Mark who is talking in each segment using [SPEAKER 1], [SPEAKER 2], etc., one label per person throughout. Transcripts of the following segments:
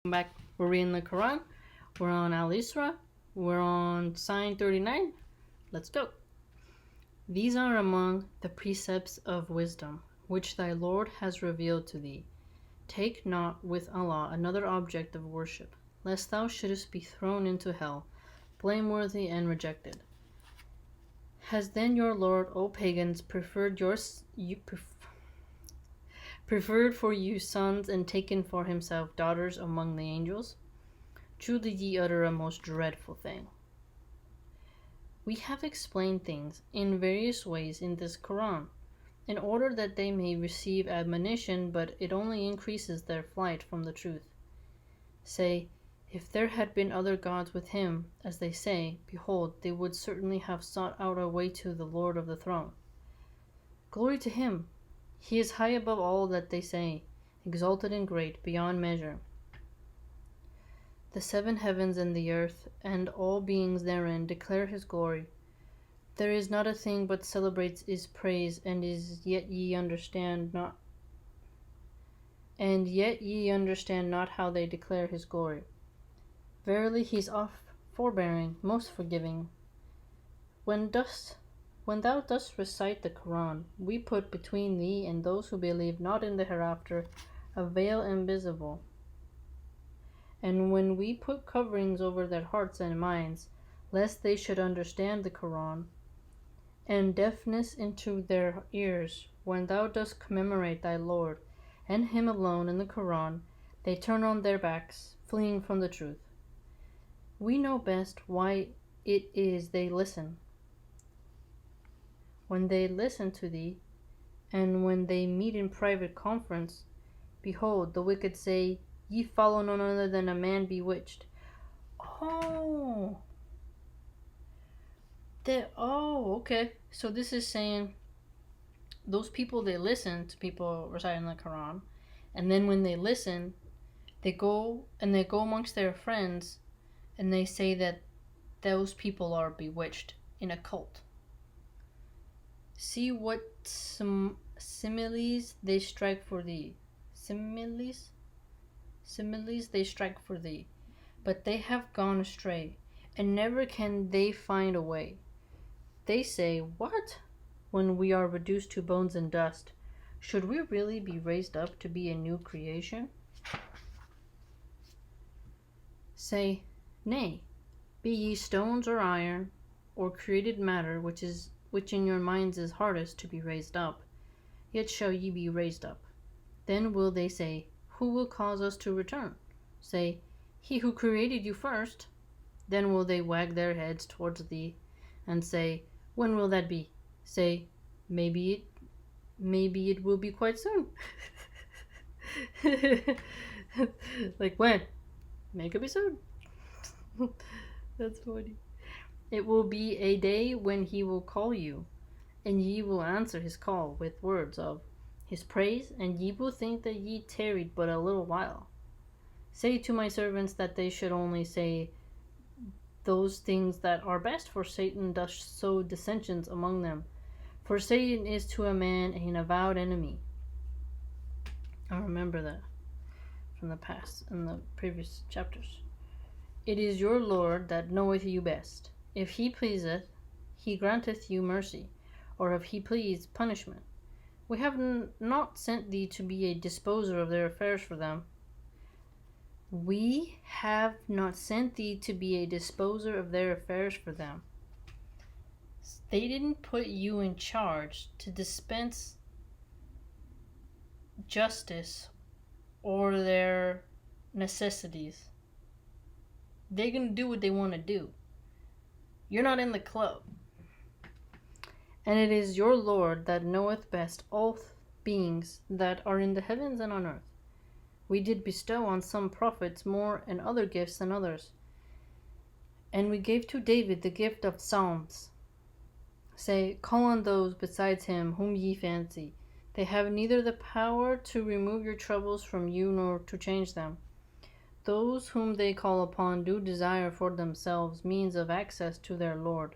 [SPEAKER 1] Back, we're reading the Quran. We're on Al-Isra. We're on sign 39. Let's go. These are among the precepts of wisdom, which thy Lord has revealed to thee. Take not with Allah another object of worship, lest thou shouldest be thrown into hell, blameworthy and rejected. Has then your Lord, O pagans, preferred for you sons and taken for himself daughters among the angels? Truly ye utter a most dreadful thing. We have explained things in various ways in this Quran, in order that they may receive admonition, but it only increases their flight from the truth. Say, if there had been other gods with him, as they say, behold, they would certainly have sought out a way to the Lord of the throne. Glory to him! He is high above all that they say, exalted and great, beyond measure. The seven heavens and the earth, and all beings therein, declare his glory. There is not a thing but celebrates his praise, and yet ye understand not how they declare his glory. Verily he is oft forbearing, most forgiving. When thou dost recite the Quran, we put between thee and those who believe not in the hereafter a veil invisible. And when we put coverings over their hearts and minds, lest they should understand the Quran, and deafness into their ears, when thou dost commemorate thy Lord and him alone in the Quran, they turn on their backs, fleeing from the truth. We know best why it is they listen. When they listen to thee, and when they meet in private conference, behold, the wicked say, ye follow none other than a man bewitched. Okay. So this is saying those people, they listen to people reciting the Quran, and then when they listen, they go amongst their friends, and they say that those people are bewitched in a cult. See what similes they strike for thee. Similes they strike for thee, but they have gone astray, and never can they find a way. They say, what? When we are reduced to bones and dust, should we really be raised up to be a new creation? Say, nay, be ye stones or iron, or created matter, which in your minds is hardest to be raised up, yet shall ye be raised up. Then will they say, who will cause us to return? Say, he who created you first. Then will they wag their heads towards thee, and say, when will that be? Say, maybe it will be quite soon. Like when? Make it be soon. That's funny. It will be a day when he will call you, and ye will answer his call with words of his praise, and ye will think that ye tarried but a little while. Say to my servants that they should only say those things that are best, for Satan doth sow dissensions among them. For Satan is to a man an avowed enemy. I remember that from the past, in the previous chapters. It is your Lord that knoweth you best. If he pleaseth, he granteth you mercy, or if he please, punishment. We have not sent thee to be a disposer of their affairs for them. We have not sent thee to be a disposer of their affairs for them. They didn't put you in charge to dispense justice or their necessities. They're going to do what they want to do. You're not in the club. And it is your Lord that knoweth best all beings that are in the heavens and on earth. We did bestow on some prophets more and other gifts than others. And we gave to David the gift of psalms. Say, call on those besides him whom ye fancy. They have neither the power to remove your troubles from you nor to change them. Those whom they call upon do desire for themselves means of access to their Lord.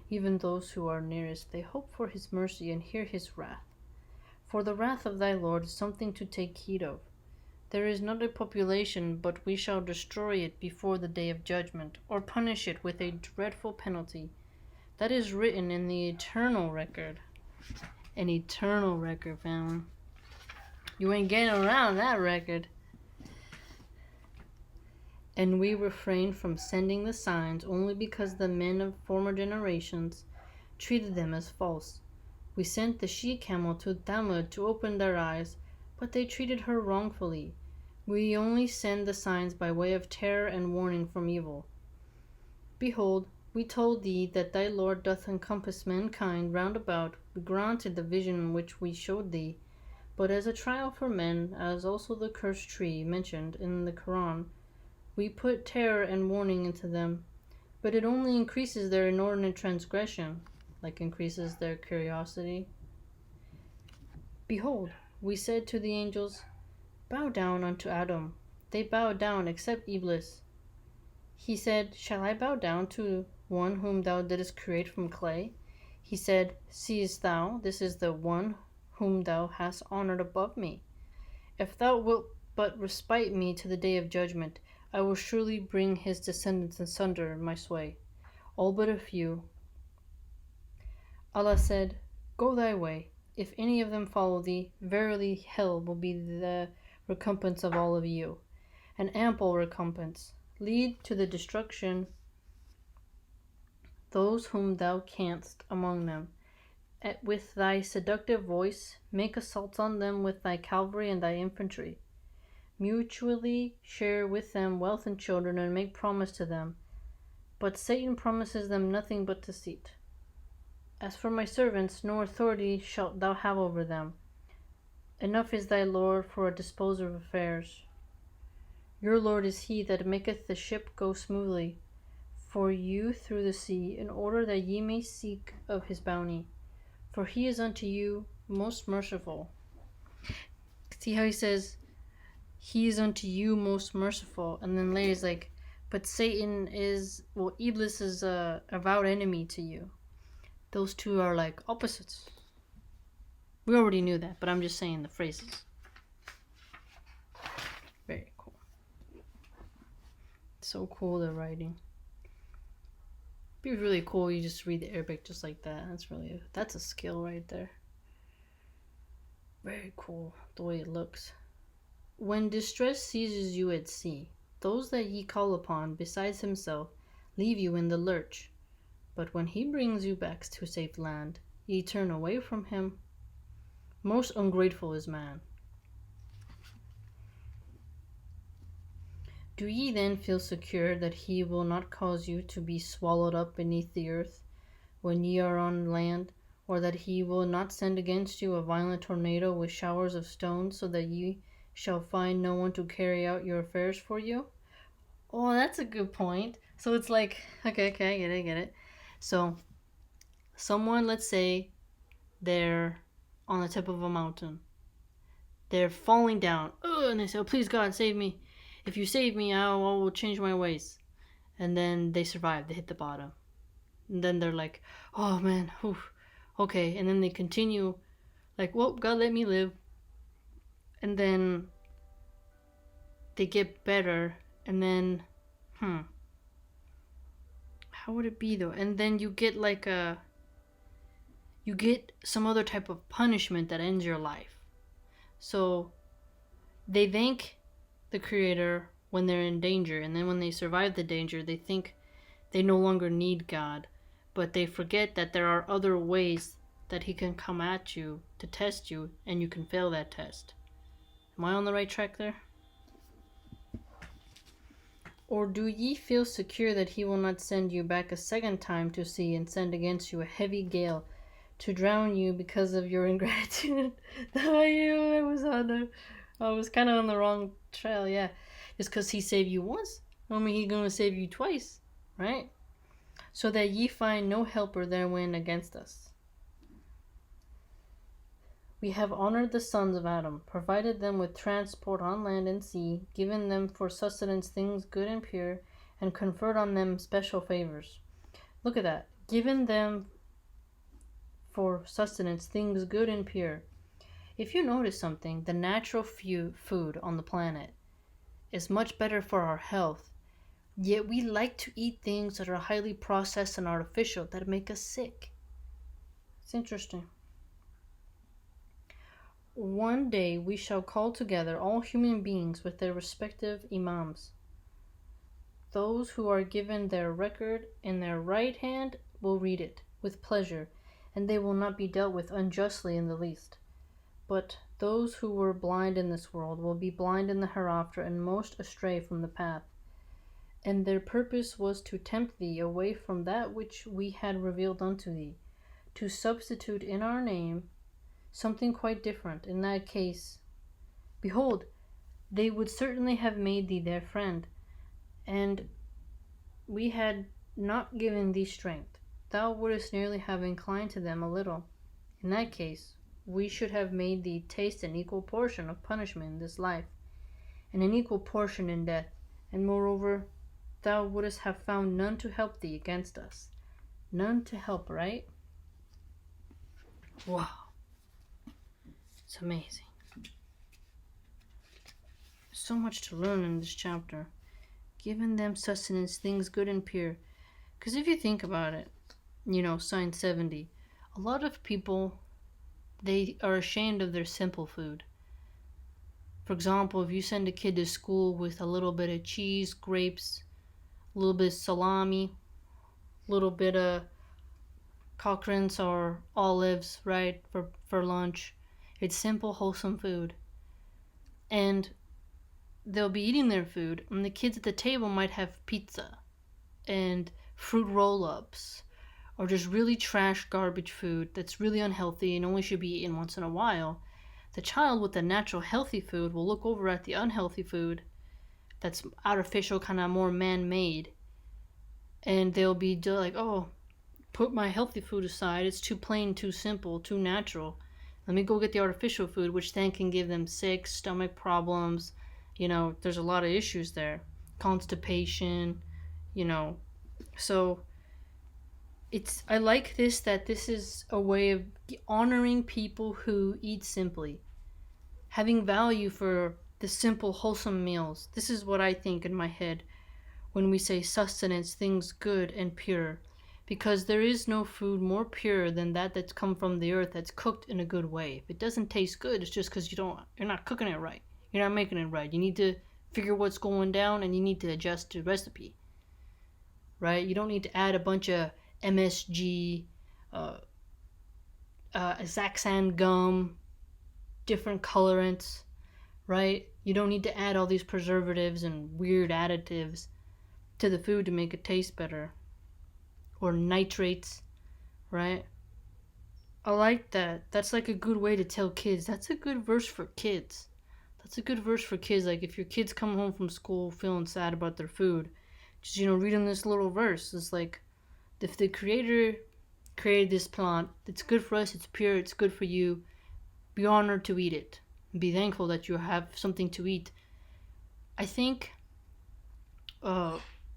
[SPEAKER 1] Even those who are nearest, they hope for his mercy and hear his wrath. For the wrath of thy Lord is something to take heed of. There is not a population but we shall destroy it before the day of judgment, or punish it with a dreadful penalty. That is written in the eternal record. An eternal record, family. You ain't getting around that record. And we refrained from sending the signs only because the men of former generations treated them as false. We sent the she-camel to Thamud to open their eyes, but they treated her wrongfully. We only send the signs by way of terror and warning from evil. Behold, we told thee that thy Lord doth encompass mankind round about. We granted the vision which we showed thee, but as a trial for men, as also the cursed tree mentioned in the Qur'an, we put terror and warning into them, but it only increases their inordinate transgression, like increases their curiosity. Behold, we said to the angels, Bow down unto Adam. They bowed down except Iblis. He said, Shall I bow down to one whom thou didst create from clay? He said, Seest thou, this is the one whom thou hast honored above me. If thou wilt but respite me to the day of judgment, I will surely bring his descendants asunder my sway, all but a few. Allah said, Go thy way. If any of them follow thee, verily hell will be the recompense of all of you, an ample recompense. Lead to the destruction those whom thou canst among them. With thy seductive voice, make assaults on them with thy cavalry and thy infantry. Mutually share with them wealth and children, and make promise to them. But Satan promises them nothing but deceit. As for my servants, no authority shalt thou have over them. Enough is thy Lord for a disposer of affairs. Your Lord is he that maketh the ship go smoothly for you through the sea, in order that ye may seek of his bounty. For he is unto you most merciful. See how he says, he is unto you most merciful, and then later he's like, but Satan is, well, Iblis is a avowed enemy to you. Those two are like opposites. We already knew that, but I'm just saying the phrases. Very cool. So cool, the writing. It'd be really cool you just read the Arabic just like that. That's a skill right there. Very cool the way it looks. When distress seizes you at sea, those that ye call upon besides himself leave you in the lurch. But when he brings you back to safe land, ye turn away from him. Most ungrateful is man. Do ye then feel secure that he will not cause you to be swallowed up beneath the earth when ye are on land, or that he will not send against you a violent tornado with showers of stones, so that ye shall find no one to carry out your affairs for you? Oh, that's a good point. So it's like, okay, I get it. So, someone, let's say, they're on the tip of a mountain. They're falling down. And they say, oh, please God, save me. If you save me, I will change my ways. And then they survive. They hit the bottom. And then they're like, oh man, whew, okay. And then they continue like, well, God, let me live. And then they get better. And then, how would it be though? And then you get like you get some other type of punishment that ends your life. So they thank the Creator when they're in danger, and then when they survive the danger, they think they no longer need God, but they forget that there are other ways that he can come at you to test you, and you can fail that test. Am I on the right track there? Or do ye feel secure that he will not send you back a second time to sea, and send against you a heavy gale to drown you because of your ingratitude? I was kind of on the wrong trail, yeah. Just because he saved you once, I mean, he's going to save you twice, right? So that ye find no helper therein against us. We have honored the sons of Adam, provided them with transport on land and sea, given them for sustenance things good and pure, and conferred on them special favors. Look at that. Given them for sustenance things good and pure. If you notice something, the natural food on the planet is much better for our health. Yet we like to eat things that are highly processed and artificial that make us sick. It's interesting. One day we shall call together all human beings with their respective imams. Those who are given their record in their right hand will read it with pleasure, and they will not be dealt with unjustly in the least. But those who were blind in this world will be blind in the hereafter and most astray from the path. And their purpose was to tempt thee away from that which we had revealed unto thee, to substitute in our name something quite different. In that case, behold, they would certainly have made thee their friend, and we had not given thee strength. Thou wouldst nearly have inclined to them a little. In that case, we should have made thee taste an equal portion of punishment in this life, and an equal portion in death. And moreover, thou wouldst have found none to help thee against us. None to help, right? Wow. It's amazing. So much to learn in this chapter. Giving them sustenance, things good and pure. Because if you think about it, sign 70, a lot of people, they are ashamed of their simple food. For example, if you send a kid to school with a little bit of cheese, grapes, a little bit of salami, a little bit of Cochrane's or olives, right, for lunch. It's simple, wholesome food. And they'll be eating their food, and the kids at the table might have pizza and fruit roll-ups, or just really trash garbage food that's really unhealthy and only should be eaten once in a while. The child with the natural healthy food will look over at the unhealthy food that's artificial, kind of more man-made, and they'll be like, oh, put my healthy food aside, it's too plain, too simple, too natural. Let me go get the artificial food, which then can give them sick stomach problems. There's a lot of issues there. Constipation, So I like that this is a way of honoring people who eat simply. Having value for the simple, wholesome meals. This is what I think in my head when we say sustenance, things good and pure. Because there is no food more pure than that's come from the earth, that's cooked in a good way. If it doesn't taste good, it's just because you're not cooking it right. You're not making it right. You need to figure what's going down, and you need to adjust the recipe. Right? You don't need to add a bunch of MSG, Zaxan gum, different colorants. Right? You don't need to add all these preservatives and weird additives to the food to make it taste better. Or nitrates, right? I like that. That's like a good way to tell kids. That's a good verse for kids. That's a good verse for kids. Like if your kids come home from school feeling sad about their food, just, read them this little verse. It's like, if the Creator created this plant, it's good for us, it's pure, it's good for you. Be honored to eat it. And be thankful that you have something to eat. I think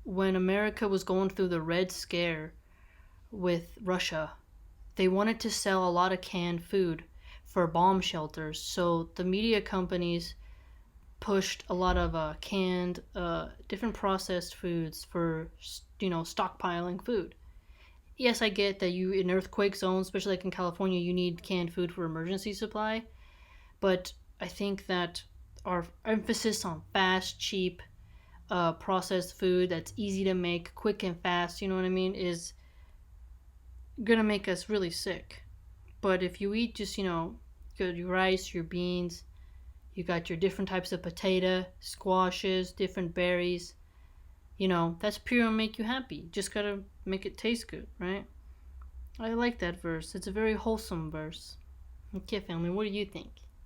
[SPEAKER 1] when America was going through the Red Scare with Russia, they wanted to sell a lot of canned food for bomb shelters. So the media companies pushed a lot of canned, different processed foods for, stockpiling food. Yes, I get that in earthquake zones, especially like in California, you need canned food for emergency supply. But I think that our emphasis on fast, cheap, processed food that's easy to make, quick and fast, is gonna make us really sick. But if you eat just, your rice, your beans, you got your different types of potato, squashes, different berries, that's pure and make you happy. Just gotta make it taste good, right? I like that verse. It's a very wholesome verse. Okay, family, what do you think?